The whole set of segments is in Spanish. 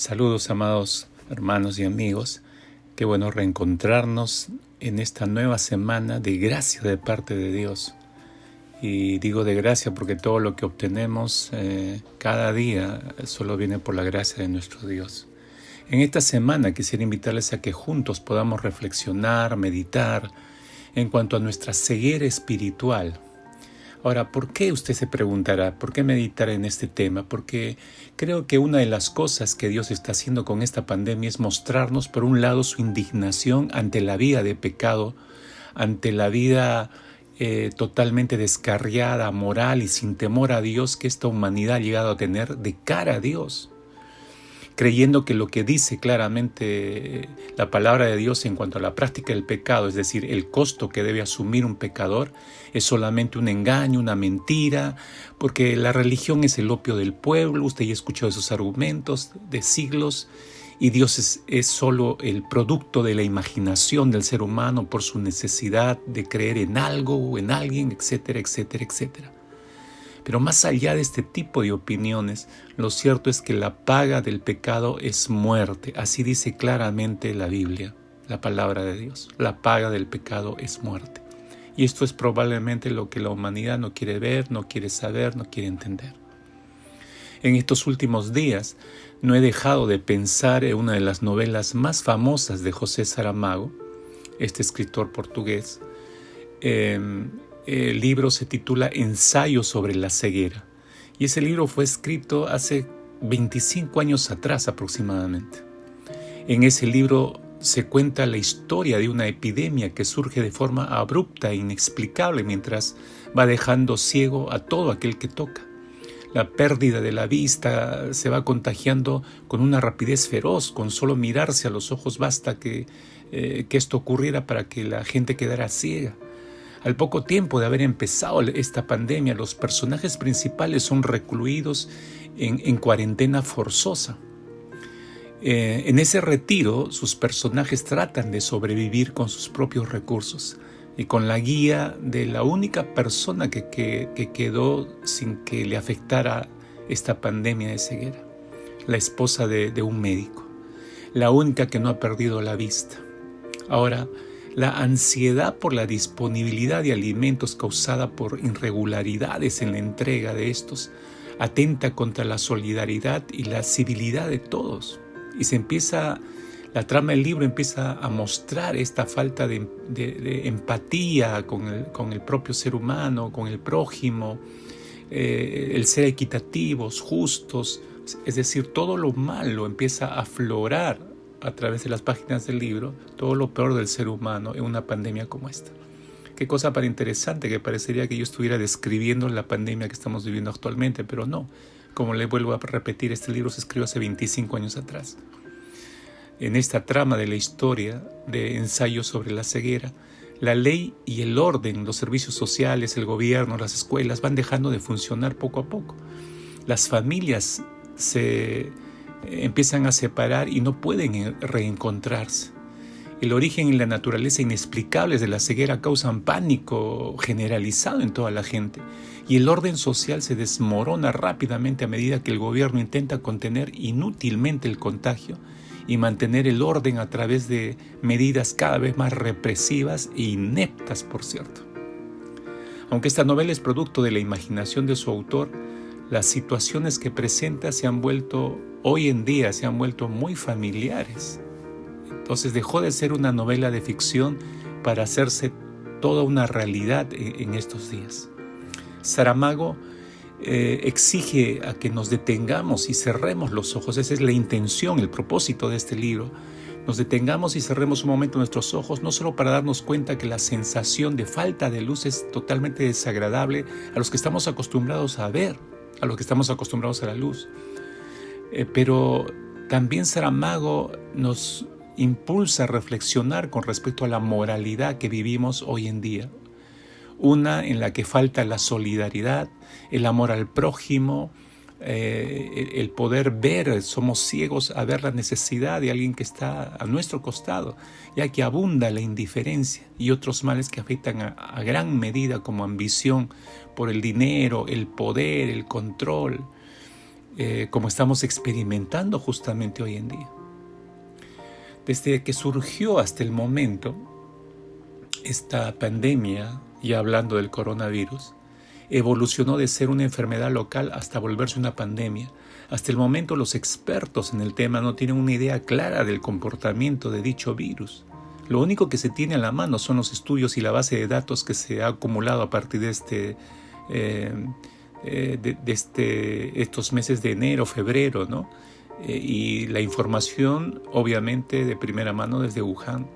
Saludos, amados hermanos y amigos. Qué bueno reencontrarnos en esta nueva semana de gracia de parte de Dios. Y digo de gracia porque todo lo que obtenemos cada día solo viene por la gracia de nuestro Dios. En esta semana quisiera invitarles a que juntos podamos reflexionar, meditar en cuanto a nuestra ceguera espiritual. Ahora, ¿por qué usted se preguntará? ¿Por qué meditar en este tema? Porque creo que una de las cosas que Dios está haciendo con esta pandemia es mostrarnos, por un lado, su indignación ante la vida de pecado, ante la vida totalmente descarriada, moral y sin temor a Dios que esta humanidad ha llegado a tener de cara a Dios, creyendo que lo que dice claramente la palabra de Dios en cuanto a la práctica del pecado, es decir, el costo que debe asumir un pecador, es solamente un engaño, una mentira, porque la religión es el opio del pueblo. Usted ya escuchó esos argumentos de siglos, y Dios es solo el producto de la imaginación del ser humano por su necesidad de creer en algo o en alguien, etcétera, etcétera, etcétera. Pero más allá de este tipo de opiniones, lo cierto es que la paga del pecado es muerte. Así dice claramente la Biblia, la palabra de Dios. La paga del pecado es muerte. Y esto es probablemente lo que la humanidad no quiere ver, no quiere saber, no quiere entender. En estos últimos días no he dejado de pensar en una de las novelas más famosas de José Saramago, este escritor portugués. El libro se titula Ensayo sobre la ceguera, y ese libro fue escrito hace 25 años atrás aproximadamente. En ese libro se cuenta la historia de una epidemia que surge de forma abrupta e inexplicable mientras va dejando ciego a todo aquel que toca. La pérdida de la vista se va contagiando con una rapidez feroz. Con solo mirarse a los ojos basta que esto ocurriera para que la gente quedara ciega. Al poco tiempo de haber empezado esta pandemia, los personajes principales son recluidos en cuarentena forzosa. En ese retiro, sus personajes tratan de sobrevivir con sus propios recursos y con la guía de la única persona que quedó sin que le afectara esta pandemia de ceguera, la esposa de un médico, la única que no ha perdido la vista. Ahora, la ansiedad por la disponibilidad de alimentos causada por irregularidades en la entrega de estos atenta contra la solidaridad y la civilidad de todos. Y la trama del libro empieza a mostrar esta falta de empatía con el propio ser humano, con el prójimo, el ser equitativos, justos, es decir, todo lo malo empieza a aflorar a través de las páginas del libro, todo lo peor del ser humano en una pandemia como esta. Qué cosa para interesante, que parecería que yo estuviera describiendo la pandemia que estamos viviendo actualmente, pero no. Como le vuelvo a repetir, este libro se escribió hace 25 años atrás. En esta trama de la historia de Ensayo sobre la ceguera, la ley y el orden, los servicios sociales, el gobierno, las escuelas van dejando de funcionar poco a poco. Las familias se empiezan a separar y no pueden reencontrarse. El origen y la naturaleza inexplicables de la ceguera causan pánico generalizado en toda la gente, y el orden social se desmorona rápidamente a medida que el gobierno intenta contener inútilmente el contagio y mantener el orden a través de medidas cada vez más represivas e ineptas, por cierto. Aunque esta novela es producto de la imaginación de su autor, las situaciones que presenta hoy en día se han vuelto muy familiares. Entonces dejó de ser una novela de ficción para hacerse toda una realidad en estos días. Saramago exige a que nos detengamos y cerremos los ojos. Esa es la intención, el propósito de este libro. Nos detengamos y cerremos un momento nuestros ojos, no solo para darnos cuenta que la sensación de falta de luz es totalmente desagradable a los que estamos acostumbrados a ver, a los que estamos acostumbrados a la luz. Pero también Saramago nos impulsa a reflexionar con respecto a la moralidad que vivimos hoy en día. Una en la que falta la solidaridad, el amor al prójimo, el poder ver, somos ciegos a ver la necesidad de alguien que está a nuestro costado, ya que abunda la indiferencia y otros males que afectan a gran medida como ambición por el dinero, el poder, el control. como estamos experimentando justamente hoy en día. Desde que surgió hasta el momento esta pandemia, ya hablando del coronavirus, evolucionó de ser una enfermedad local hasta volverse una pandemia. Hasta el momento los expertos en el tema no tienen una idea clara del comportamiento de dicho virus. Lo único que se tiene a la mano son los estudios y la base de datos que se ha acumulado a partir de estos meses de enero, febrero, ¿no? Y la información, obviamente, de primera mano desde Wuhan,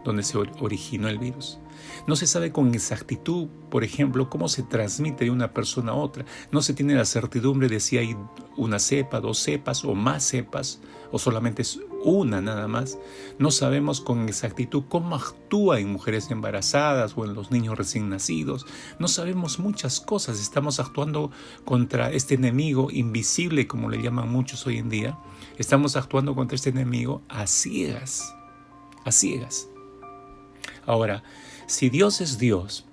donde se originó el virus. No se sabe con exactitud, por ejemplo, cómo se transmite de una persona a otra. No se tiene la certidumbre de si hay una cepa, dos cepas o más cepas, o solamente es una nada más. No sabemos con exactitud cómo actúa en mujeres embarazadas o en los niños recién nacidos. No sabemos muchas cosas. Estamos actuando contra este enemigo invisible, como le llaman muchos hoy en día. Estamos actuando contra este enemigo a ciegas. A ciegas. Ahora, si Dios es Dios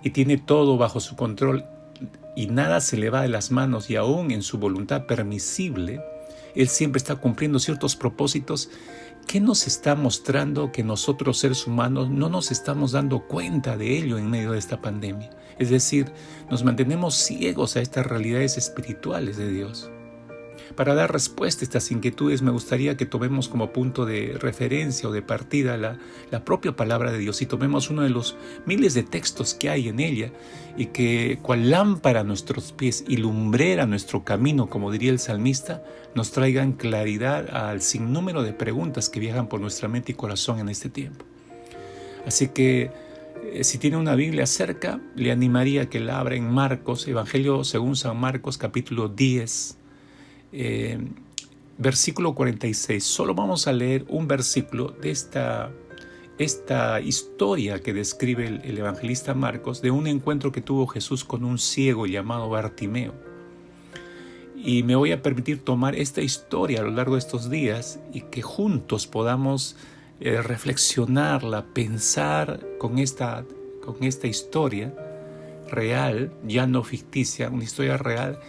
y tiene todo bajo su control y nada se le va de las manos y aún en su voluntad permisible, Él siempre está cumpliendo ciertos propósitos, ¿qué nos está mostrando que nosotros seres humanos no nos estamos dando cuenta de ello en medio de esta pandemia? Es decir, nos mantenemos ciegos a estas realidades espirituales de Dios. Para dar respuesta a estas inquietudes me gustaría que tomemos como punto de referencia o de partida la propia palabra de Dios y tomemos uno de los miles de textos que hay en ella y que cual lámpara a nuestros pies y lumbrera nuestro camino, como diría el salmista, nos traigan claridad al sinnúmero de preguntas que viajan por nuestra mente y corazón en este tiempo. Así que si tiene una Biblia cerca, le animaría a que la abra en Marcos, Evangelio según San Marcos, capítulo 10, versículo 46. Solo vamos a leer un versículo de esta historia que describe el evangelista Marcos de un encuentro que tuvo Jesús con un ciego llamado Bartimeo. Y me voy a permitir tomar esta historia a lo largo de estos días y que juntos podamos reflexionarla, pensar con esta historia real, ya no ficticia, una historia real,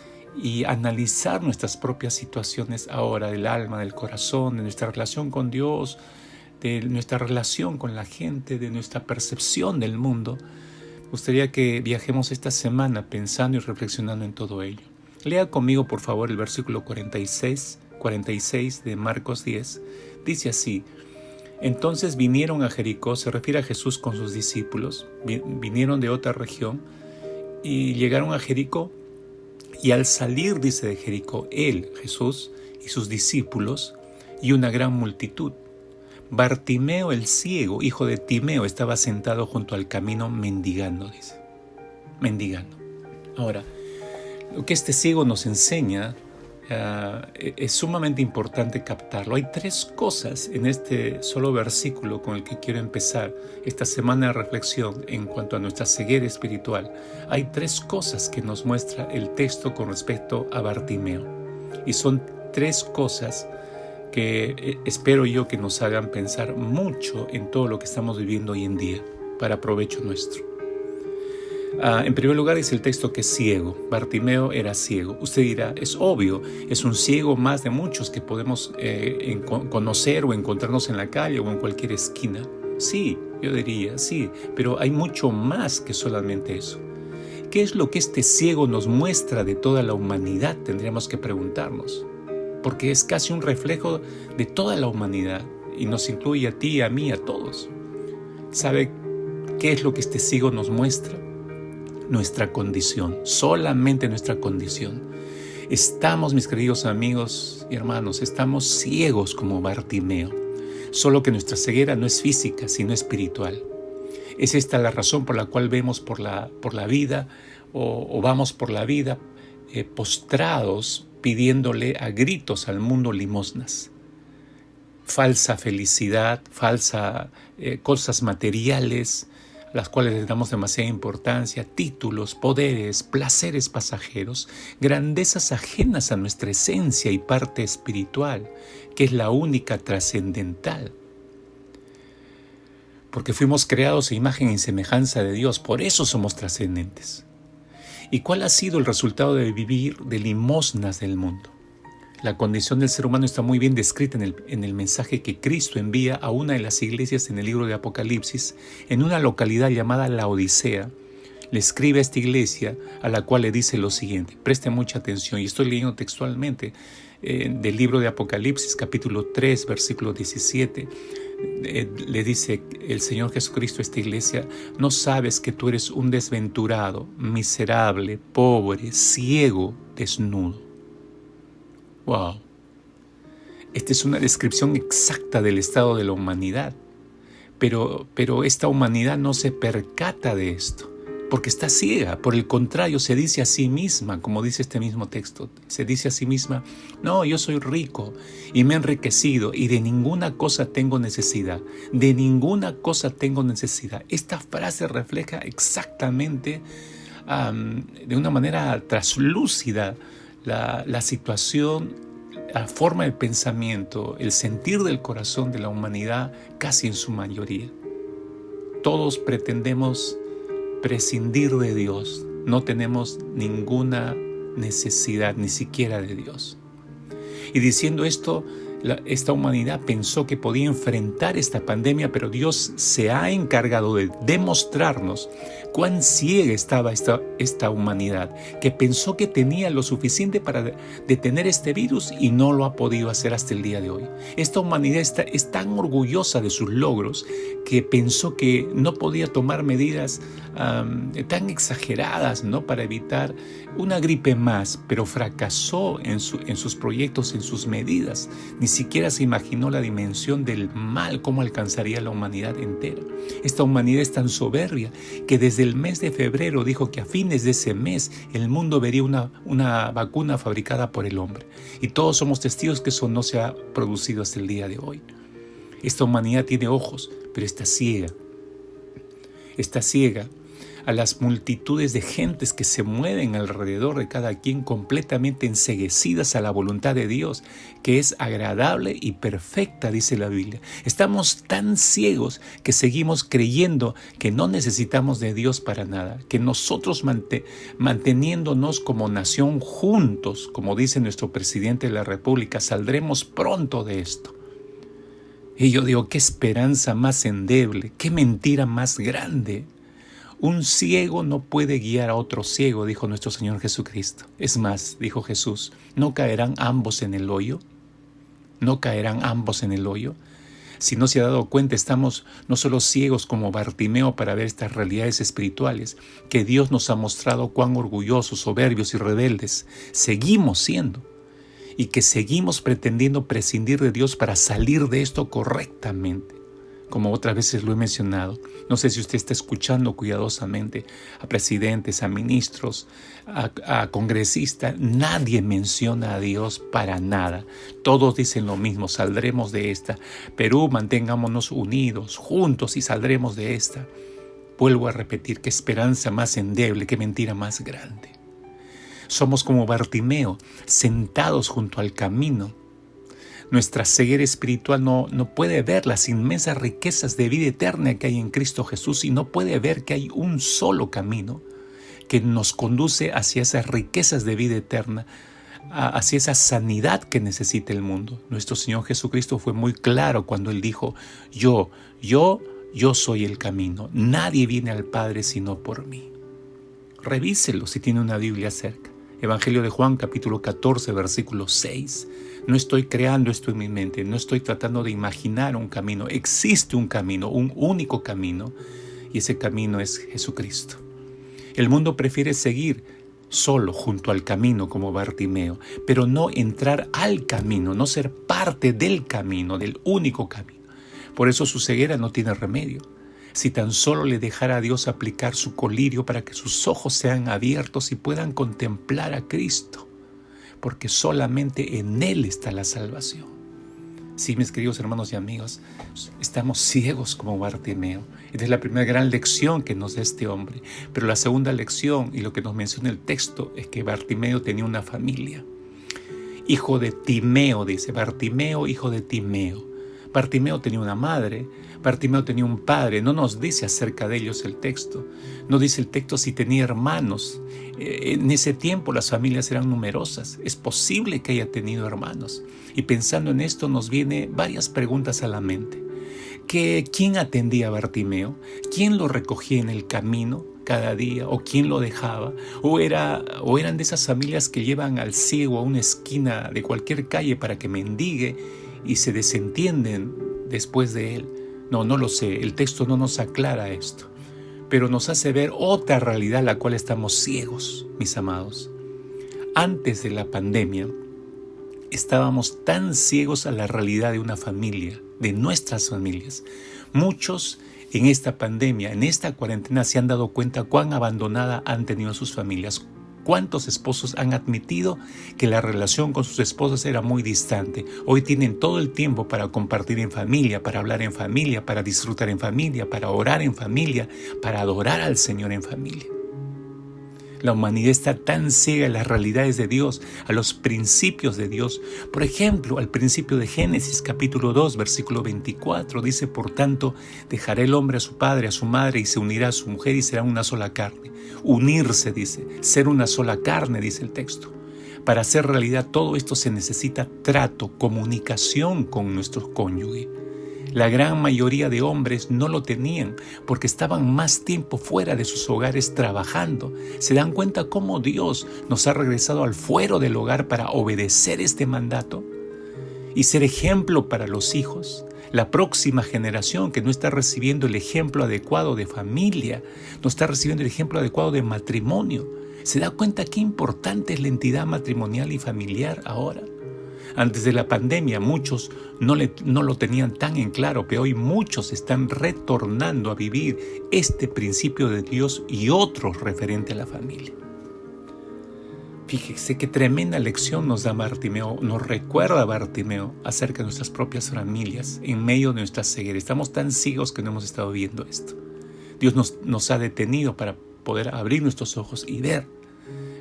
y analizar nuestras propias situaciones ahora, del alma, del corazón, de nuestra relación con Dios, de nuestra relación con la gente, de nuestra percepción del mundo. Me gustaría que viajemos esta semana pensando y reflexionando en todo ello. Lea conmigo, por favor, el versículo 46 de Marcos 10. Dice así: entonces vinieron a Jericó, se refiere a Jesús con sus discípulos, vinieron de otra región y llegaron a Jericó. Y al salir, dice, de Jericó, él, Jesús, y sus discípulos, y una gran multitud, Bartimeo el ciego, hijo de Timeo, estaba sentado junto al camino mendigando, dice. Mendigando. Ahora, lo que este ciego nos enseña es sumamente importante captarlo. Hay tres cosas en este solo versículo con el que quiero empezar esta semana de reflexión en cuanto a nuestra ceguera espiritual. Hay tres cosas que nos muestra el texto con respecto a Bartimeo. Y son tres cosas que espero yo que nos hagan pensar mucho en todo lo que estamos viviendo hoy en día, para provecho nuestro. En primer lugar dice el texto que es ciego. Bartimeo era ciego. Usted dirá, es obvio, es un ciego más de muchos que podemos conocer o encontrarnos en la calle o en cualquier esquina. Sí, yo diría, sí, pero hay mucho más que solamente eso. ¿Qué es lo que este ciego nos muestra de toda la humanidad? Tendríamos que preguntarnos, porque es casi un reflejo de toda la humanidad y nos incluye a ti, a mí, a todos. ¿Sabe qué es lo que este ciego nos muestra? Nuestra condición, solamente nuestra condición. Estamos, mis queridos amigos y hermanos, estamos ciegos como Bartimeo, solo que nuestra ceguera no es física, sino espiritual. Es esta la razón por la cual vemos por la vida o vamos por la vida postrados, pidiéndole a gritos al mundo limosnas. Falsa felicidad, cosas materiales, las cuales les damos demasiada importancia, títulos, poderes, placeres pasajeros, grandezas ajenas a nuestra esencia y parte espiritual, que es la única trascendental. Porque fuimos creados a imagen y semejanza de Dios, por eso somos trascendentes. ¿Y cuál ha sido el resultado de vivir de limosnas del mundo? La condición del ser humano está muy bien descrita en el mensaje que Cristo envía a una de las iglesias en el libro de Apocalipsis, en una localidad llamada Laodicea. Le escribe a esta iglesia, a la cual le dice lo siguiente. Preste mucha atención, y estoy leyendo textualmente del libro de Apocalipsis, capítulo 3, versículo 17. Le dice el Señor Jesucristo a esta iglesia: ¿no sabes que tú eres un desventurado, miserable, pobre, ciego, desnudo? ¡Wow! Esta es una descripción exacta del estado de la humanidad. Pero esta humanidad no se percata de esto, porque está ciega. Por el contrario, se dice a sí misma, como dice este mismo texto, se dice a sí misma: no, yo soy rico y me he enriquecido y de ninguna cosa tengo necesidad. De ninguna cosa tengo necesidad. Esta frase refleja exactamente, de una manera traslúcida, la situación, la forma del pensamiento, el sentir del corazón de la humanidad, casi en su mayoría. Todos pretendemos prescindir de Dios, no tenemos ninguna necesidad ni siquiera de Dios. Y diciendo esto, esta humanidad pensó que podía enfrentar esta pandemia, pero Dios se ha encargado de demostrarnos cuán ciega estaba esta humanidad, que pensó que tenía lo suficiente para detener este virus y no lo ha podido hacer hasta el día de hoy. Esta humanidad es tan orgullosa de sus logros que pensó que no podía tomar medidas tan exageradas, ¿no?, para evitar una gripe más, pero fracasó en sus proyectos, en sus medidas. Ni siquiera se imaginó la dimensión del mal, cómo alcanzaría la humanidad entera. Esta humanidad es tan soberbia que desde el mes de febrero dijo que a fines de ese mes el mundo vería una vacuna fabricada por el hombre. Y todos somos testigos que eso no se ha producido hasta el día de hoy. Esta humanidad tiene ojos, pero está ciega. Está ciega a las multitudes de gentes que se mueven alrededor de cada quien, completamente enceguecidas a la voluntad de Dios, que es agradable y perfecta, dice la Biblia. Estamos tan ciegos que seguimos creyendo que no necesitamos de Dios para nada, que nosotros manteniéndonos como nación juntos, como dice nuestro presidente de la República, saldremos pronto de esto. Y yo digo, qué esperanza más endeble, qué mentira más grande. Un ciego no puede guiar a otro ciego, dijo nuestro Señor Jesucristo. Es más, dijo Jesús, ¿no caerán ambos en el hoyo? ¿No caerán ambos en el hoyo? Si no se ha dado cuenta, estamos no solo ciegos como Bartimeo para ver estas realidades espirituales, que Dios nos ha mostrado cuán orgullosos, soberbios y rebeldes seguimos siendo, y que seguimos pretendiendo prescindir de Dios para salir de esto correctamente. Como otras veces lo he mencionado, no sé si usted está escuchando cuidadosamente a presidentes, a ministros, a congresistas. Nadie menciona a Dios para nada. Todos dicen lo mismo: saldremos de esta. Perú, mantengámonos unidos, juntos, y saldremos de esta. Vuelvo a repetir, qué esperanza más endeble, qué mentira más grande. Somos como Bartimeo, sentados junto al camino. Nuestra ceguera espiritual no puede ver las inmensas riquezas de vida eterna que hay en Cristo Jesús, y no puede ver que hay un solo camino que nos conduce hacia esas riquezas de vida eterna, hacia esa sanidad que necesita el mundo. Nuestro Señor Jesucristo fue muy claro cuando Él dijo: yo soy el camino. Nadie viene al Padre sino por mí. Revíselo si tiene una Biblia cerca. Evangelio de Juan, capítulo 14, versículo 6. No estoy creando esto en mi mente, no estoy tratando de imaginar un camino. Existe un camino, un único camino, y ese camino es Jesucristo. El mundo prefiere seguir solo junto al camino como Bartimeo, pero no entrar al camino, no ser parte del camino, del único camino. Por eso su ceguera no tiene remedio. Si tan solo le dejara a Dios aplicar su colirio para que sus ojos sean abiertos y puedan contemplar a Cristo, porque solamente en Él está la salvación. Sí, mis queridos hermanos y amigos, estamos ciegos como Bartimeo. Esta es la primera gran lección que nos da este hombre. Pero la segunda lección, y lo que nos menciona el texto, es que Bartimeo tenía una familia. Hijo de Timeo, dice, Bartimeo, hijo de Timeo. Bartimeo tenía una madre, Bartimeo tenía un padre. No nos dice acerca de ellos el texto. No dice el texto si tenía hermanos. En ese tiempo las familias eran numerosas. Es posible que haya tenido hermanos. Y pensando en esto nos vienen varias preguntas a la mente. ¿Quién atendía a Bartimeo? ¿Quién lo recogía en el camino cada día? ¿O quién lo dejaba? ¿O eran de esas familias que llevan al ciego a una esquina de cualquier calle para que mendigue y se desentienden después de él? No lo sé. El texto no nos aclara esto, pero nos hace ver otra realidad a la cual estamos ciegos, mis amados. Antes de la pandemia, estábamos tan ciegos a la realidad de una familia, de nuestras familias. Muchos en esta pandemia, en esta cuarentena, se han dado cuenta cuán abandonada han tenido sus familias. ¿Cuántos esposos han admitido que la relación con sus esposas era muy distante? Hoy tienen todo el tiempo para compartir en familia, para hablar en familia, para disfrutar en familia, para orar en familia, para adorar al Señor en familia. La humanidad está tan ciega a las realidades de Dios, a los principios de Dios. Por ejemplo, al principio de Génesis capítulo 2, versículo 24, dice: por tanto, dejará el hombre a su padre, a su madre, y se unirá a su mujer y serán una sola carne. Unirse, dice, ser una sola carne, dice el texto. Para hacer realidad todo esto se necesita trato, comunicación con nuestro cónyuge. La gran mayoría de hombres no lo tenían porque estaban más tiempo fuera de sus hogares trabajando. ¿Se dan cuenta cómo Dios nos ha regresado al fuero del hogar para obedecer este mandato y ser ejemplo para los hijos? La próxima generación que no está recibiendo el ejemplo adecuado de familia, no está recibiendo el ejemplo adecuado de matrimonio. ¿Se da cuenta qué importante es la entidad matrimonial y familiar ahora? Antes de la pandemia muchos no lo tenían tan en claro, pero hoy muchos están retornando a vivir este principio de Dios y otros referente a la familia. Fíjese qué tremenda lección nos da Bartimeo, nos recuerda Bartimeo acerca de nuestras propias familias en medio de nuestra ceguera. Estamos tan ciegos que no hemos estado viendo esto. Dios nos ha detenido para poder abrir nuestros ojos y ver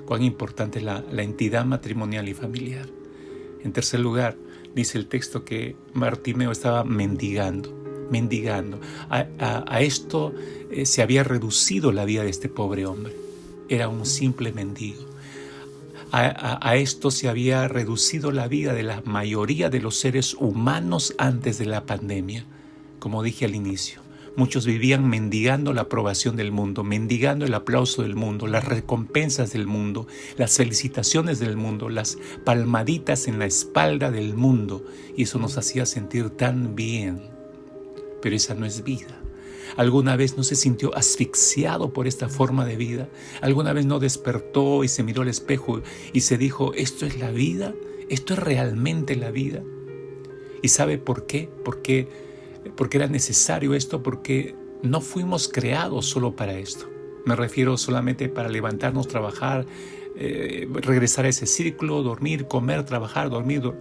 cuán importante es la entidad matrimonial y familiar. En tercer lugar, dice el texto que Bartimeo estaba mendigando. A esto se había reducido la vida de este pobre hombre. Era un simple mendigo. A esto se había reducido la vida de la mayoría de los seres humanos antes de la pandemia. Como dije al inicio, muchos vivían mendigando la aprobación del mundo, mendigando el aplauso del mundo, las recompensas del mundo, las felicitaciones del mundo, las palmaditas en la espalda del mundo. Y eso nos hacía sentir tan bien. Pero esa no es vida. ¿Alguna vez no se sintió asfixiado por esta forma de vida? ¿Alguna vez no despertó y se miró al espejo y se dijo: ¿esto es la vida? ¿Esto es realmente la vida? ¿Y sabe por qué? Porque era necesario esto, porque no fuimos creados solo para esto. Me refiero solamente para levantarnos, trabajar, regresar a ese círculo, dormir, comer, trabajar, dormir,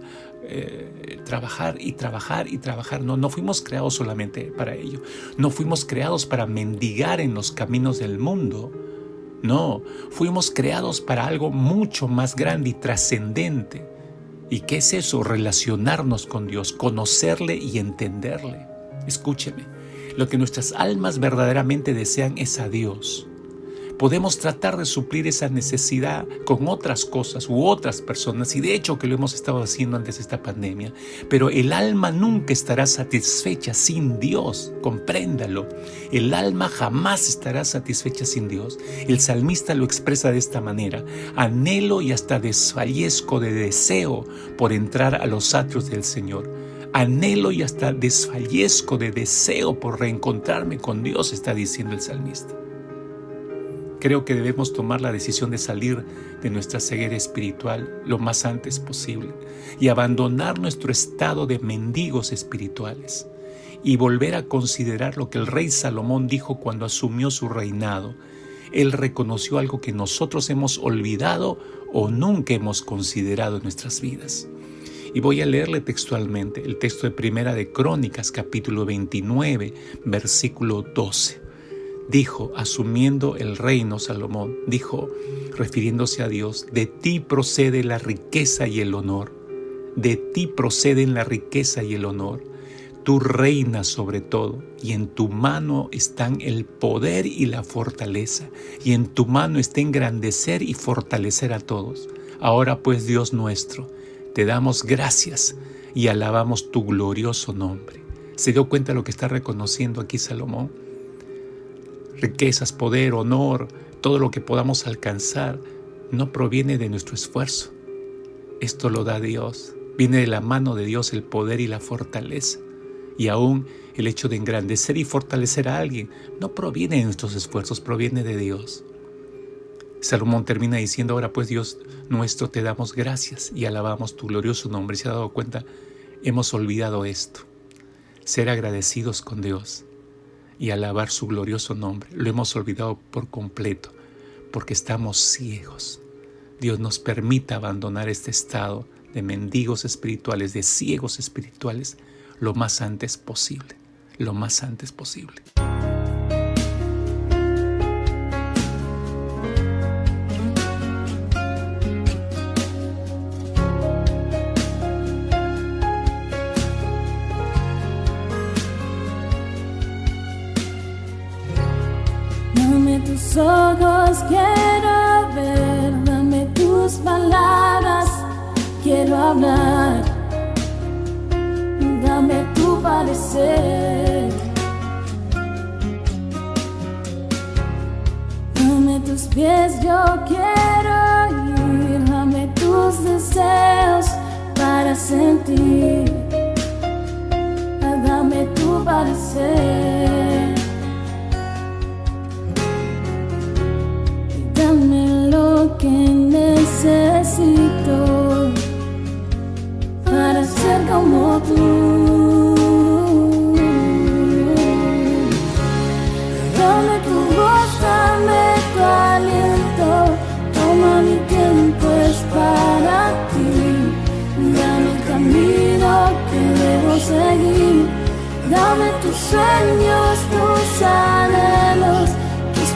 trabajar y trabajar y trabajar. No fuimos creados solamente para ello. No fuimos creados para mendigar en los caminos del mundo. No, fuimos creados para algo mucho más grande y trascendente. ¿Y qué es eso? Relacionarnos con Dios, conocerle y entenderle. Escúcheme, lo que nuestras almas verdaderamente desean es a Dios. Podemos tratar de suplir esa necesidad con otras cosas u otras personas, y de hecho que lo hemos estado haciendo antes de esta pandemia, pero el alma nunca estará satisfecha sin Dios, compréndalo. El alma jamás estará satisfecha sin Dios. El salmista lo expresa de esta manera: anhelo y hasta desfallezco de deseo por entrar a los atrios del Señor. Anhelo y hasta desfallezco de deseo por reencontrarme con Dios, está diciendo el salmista. Creo que debemos tomar la decisión de salir de nuestra ceguera espiritual lo más antes posible y abandonar nuestro estado de mendigos espirituales y volver a considerar lo que el rey Salomón dijo cuando asumió su reinado. Él reconoció algo que nosotros hemos olvidado o nunca hemos considerado en nuestras vidas. Y voy a leerle textualmente el texto de Primera de Crónicas, capítulo 29, versículo 12. Dijo, asumiendo el reino Salomón, dijo, refiriéndose a Dios: de ti procede la riqueza y el honor. De ti proceden la riqueza y el honor. Tú reinas sobre todo, y en tu mano están el poder y la fortaleza, y en tu mano está engrandecer y fortalecer a todos. Ahora pues, Dios nuestro, te damos gracias y alabamos tu glorioso nombre. ¿Se dio cuenta de lo que está reconociendo aquí Salomón? Riquezas, poder, honor, todo lo que podamos alcanzar no proviene de nuestro esfuerzo. Esto lo da Dios. Viene de la mano de Dios el poder y la fortaleza. Y aún el hecho de engrandecer y fortalecer a alguien no proviene de nuestros esfuerzos, proviene de Dios. Salomón termina diciendo: ahora pues, Dios nuestro, te damos gracias y alabamos tu glorioso nombre. ¿Se ha dado cuenta? Hemos olvidado esto, ser agradecidos con Dios y alabar su glorioso nombre. Lo hemos olvidado por completo porque estamos ciegos. Dios nos permita abandonar este estado de mendigos espirituales, de ciegos espirituales, lo más antes posible, lo más antes posible. Dame tus ojos, quiero ver, dame tus palabras, quiero hablar, dame tu parecer. Dame tus pies, yo quiero ir, dame tus deseos para sentir, dame tu parecer. Dame lo que necesito para ser como tú. Dame tu voz, dame tu aliento, toma mi tiempo, es para ti. Dame el camino que debo seguir, dame tus sueños, tus anhelos,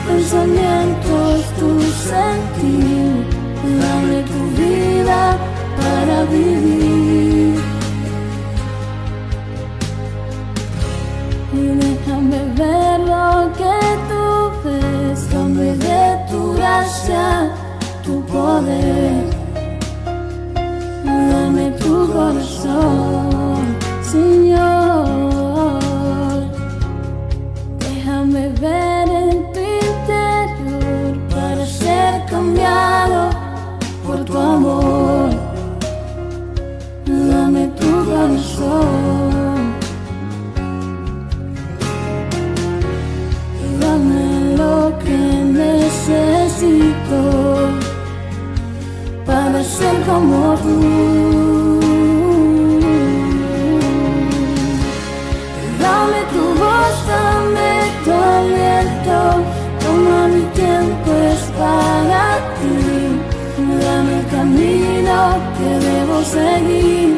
pensamientos, tu sentir, dame tu vida para vivir. Y déjame ver lo que tú ves, dame de tu gracia, tu poder, dame tu corazón, Señor. Déjame ver en tu para ser cambiado por tu amor, dame tu corazón, dame lo que necesito para ser como tú. Dame tu voz, dame tu aliento, toma mi tiempo, es para ti. Dame el camino que debo seguir,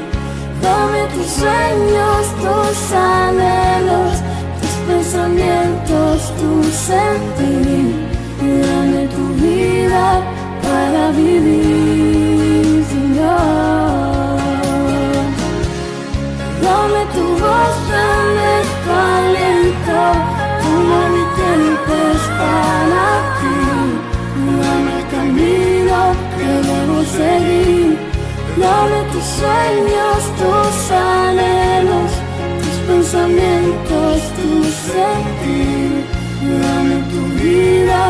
dame tus sueños, tus anhelos, tus pensamientos, tu sentir, dame tu vida para vivir, Señor. Dame tu voz, dame tu aliento, toma mi tiempo, es para ti. Dame el camino que debo seguir, dame tus sueños, tus anhelos, tus pensamientos, tu sentir, dame tu vida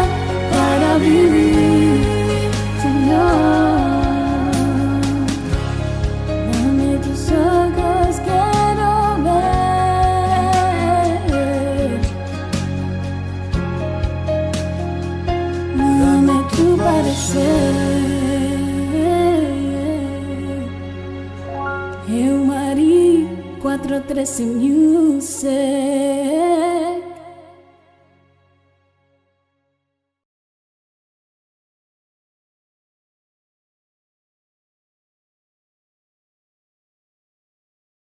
para vivir, Señor. Dame tus ojos, quiero ver, dame tu parecer. Eu Marie 413 Music.